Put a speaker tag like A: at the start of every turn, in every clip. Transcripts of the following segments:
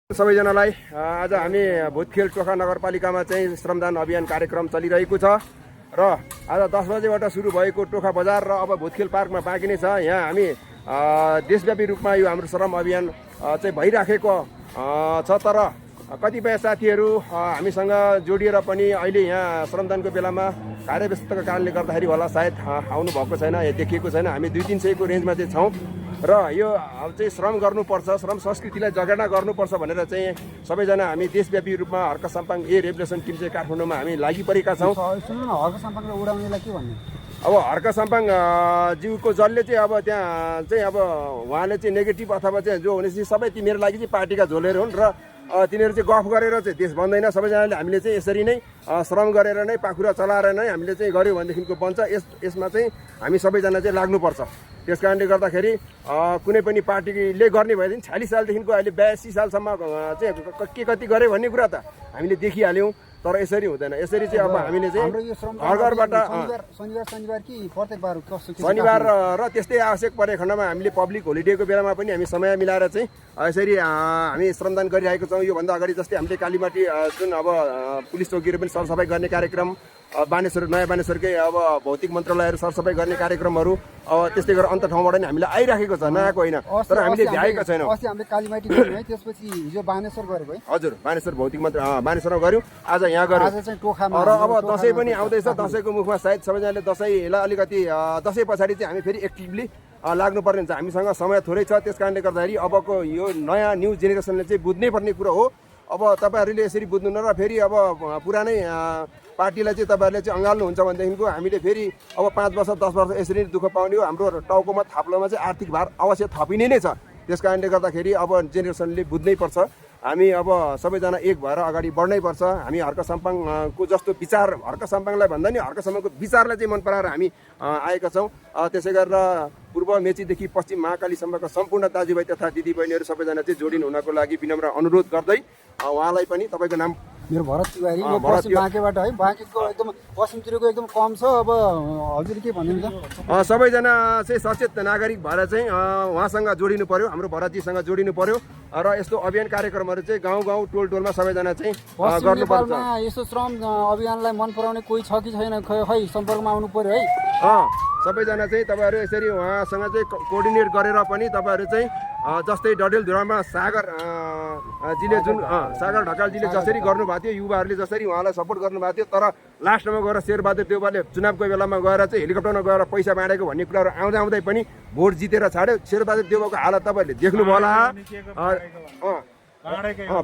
A: सबैजनालाई आज हामी भुतखेल टोखा नगरपालिकामा चाहिँ श्रमदान अभियान कार्यक्रम चलिरहेको छ र आज 10 बजेबाट सुरु भएको टोखा बजार र अब भुतखेल पार्कमा बाँकी नै छ। यहाँ हामी देशव्यापी रूपमा यो हाम्रो श्रम अभियान चाहिँ भइराखेको छ। तर कतिपय साथीहरू हामीसँग जोडिएर पनि अहिले यहाँ श्रमदानको बेलामा कार्यव्यस्तताको कारणले गर्दाखेरि होला सायद आउनु भएको छैन, देखिएको छैन। हामी 200-300 को रेन्जमा चाहिँ छौँ र यो चाहिँ श्रम गर्नुपर्छ, श्रम संस्कृतिलाई जगेर्ना गर्नुपर्छ भनेर चाहिँ सबैजना हामी देशव्यापी रूपमा हर्क साम्पाङ रेभुलेसन टिम चाहिँ काठमाडौँमा हामी लागिपरेका छौँ।
B: हर्क साम्पाङलाई उडाउनेलाई के भन्ने?
A: अब हर्क साम्पाङ ज्यूको जसले चाहिँ अब त्यहाँ चाहिँ अब उहाँले चाहिँ नेगेटिभ अथवा चाहिँ जो हुने सबै तिनीहरू लागि चाहिँ पार्टीका झोलेर हुन् र तिनीहरू चाहिँ गफ गरेर चाहिँ देश बन्दैन। सबैजनाले हामीले चाहिँ यसरी नै श्रम गरेर नै पाखुरा चलाएर नै हामीले चाहिँ गऱ्यौँ भनेदेखिको बन्छ। यसमा चाहिँ हामी सबैजना चाहिँ लाग्नुपर्छ। त्यस कारणले गर्दाखेरि कुनै पनि पार्टीले गर्ने भएदेखि 46 सालदेखिको अहिले 82 सालसम्म चाहिँ के कति गरे भन्ने कुरा त हामीले देखिहाल्यौँ। तर यसरी हुँदैन। यसरी चाहिँ अब हामीले चाहिँ घर घरबाट
B: शनिबार कि प्रत्येक बार
A: शनिबार र त्यस्तै आवश्यक परे खण्डमा हामीले पब्लिक होलिडेको बेलामा पनि हामी समय मिलाएर चाहिँ यसरी हामी श्रमदान गरिरहेको छौँ। योभन्दा अगाडि जस्तै हामीले कालीमाटी जुन अब पुलिस चौकीहरू पनि सरसफाइ गर्ने कार्यक्रम, बानेश्वर नयाँ बानेश्वरकै अब भौतिक मन्त्रालयहरू सरसफाइ गर्ने कार्यक्रमहरू अब त्यस्तै गरेर अन्त ठाउँबाट नि हामीले आइराखेको छ, नआएको होइन। तर हामीले भ्याएका छैनौँ।
B: अस्ति हामीले कालीमाटी गऱ्यौँ है, त्यसपछि हिजो बानेश्वर गरेको है।
A: हजुर, बानेश्वर भौतिक बानेश्वरमा गऱ्यौँ, आज यहाँ गऱ्यौँ।
B: आज चाहिँ टोखामा
A: र अब दसैँ पनि आउँदैछ। दसैँको मुखमा सायद सबैजनाले दसैँलाई अलिकति दसैँ पछाडि चाहिँ हामी फेरि एक्टिभली लाग्नुपर्ने हुन्छ। हामीसँग समय थोरै छ। त्यस कारणले गर्दाखेरि अबको यो नयाँ न्यू जेनेरेसनले चाहिँ बुझ्नै पर्ने कुरो हो। अब तपाईँहरूले यसरी बुझ्नु न र फेरि अब पुरानै पार्टीलाई चाहिँ तपाईँहरूले चाहिँ अँगाल्नुहुन्छ भनेदेखिको हामीले फेरि अब 5 वर्ष 10 वर्ष यसरी नै दुःख पाउने हो। हाम्रो टाउकोमा थाप्लोमा चाहिँ आर्थिक भार अवश्य थपिने नै छ। त्यस कारणले गर्दाखेरि अब जेनेरेसनले बुझ्नै पर्छ। हामी अब सबैजना एक भएर अगाडि बढ्नै पर्छ। हामी हर्क साम्पाङको जस्तो विचार, हर्क साम्पाङलाई भन्दा नि हर्क साम्पाङको विचारलाई चाहिँ मन पराएर हामी आएका छौँ। त्यसै गरेर पूर्व मेचीदेखि पश्चिम महाकालीसम्मका सम्पूर्ण दाजुभाइ तथा दिदीबहिनीहरू सबैजना चाहिँ जोडिनु हुनको लागि विनम्र अनुरोध गर्दै उहाँलाई पनि तपाईँको नाम?
B: मेरो भरत तिवारी, म पश्चिम बाँकेबाट है। बाँकेको एकदम पश्चिमतिरको एकदम कम छ। अब हजुर के भन्नुहुन्छ?
A: सबैजना चाहिँ सचेत नागरिक भएर चाहिँ उहाँसँग जोडिनु पर्यो, हाम्रो भरतजीसँग जोडिनु पर्यो र यस्तो अभियान कार्यक्रमहरू चाहिँ गाउँ गाउँ टोल टोलमा सबैजना चाहिँ गर्नुपर्छ।
B: यस्तो श्रम अभियानलाई मन पराउने कोही छ कि छैन खै सम्पर्कमा आउनु पर्यो है।
A: सबैजना चाहिँ तपाईँहरू यसरी उहाँसँग चाहिँ कोअर्डिनेट गरेर पनि तपाईँहरू चाहिँ जस्तै डडेलधुरामा सागरजीले जुन सागर ढकालजीले जसरी गर्नुभएको थियो, युवाहरूले जसरी उहाँलाई सपोर्ट गर्नुभएको थियो, तर लास्टमा गएर शेरबहादुर देउवाले चुनावको बेलामा गएर चाहिँ हेलिकप्टरमा गएर पैसा बाँडेको भन्ने कुराहरू आउँदै पनि भोट जितेर छाड्यो। शेरबहादुर देउवाको हालत तपाईँहरूले देख्नुभयो होला।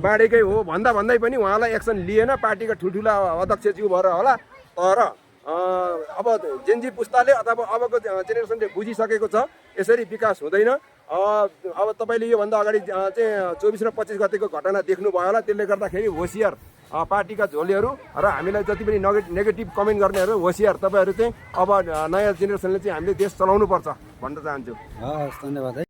A: बाँडेकै हो भन्दै पनि उहाँलाई एक्सन लिएन, पार्टीका ठुल्ठुला अध्यक्षज्यू भएर होला। तर अब जेनजी पुस्ताले अथवा अबको जेनेरेसनले बुझिसकेको छ यसरी विकास हुँदैन। अब तपाईँले योभन्दा अगाडि चाहिँ 24 र 25 गतेको घटना देख्नुभयो होला। त्यसले गर्दाखेरि होसियार पार्टीका झोलेहरू र हामीलाई जति पनि नेगेटिभ कमेन्ट गर्नेहरू होसियार। तपाईँहरू चाहिँ अब नयाँ जेनेरेसनले चाहिँ हामीले देश चलाउनुपर्छ भन्न चाहन्छु।
B: हस्, धन्यवाद है।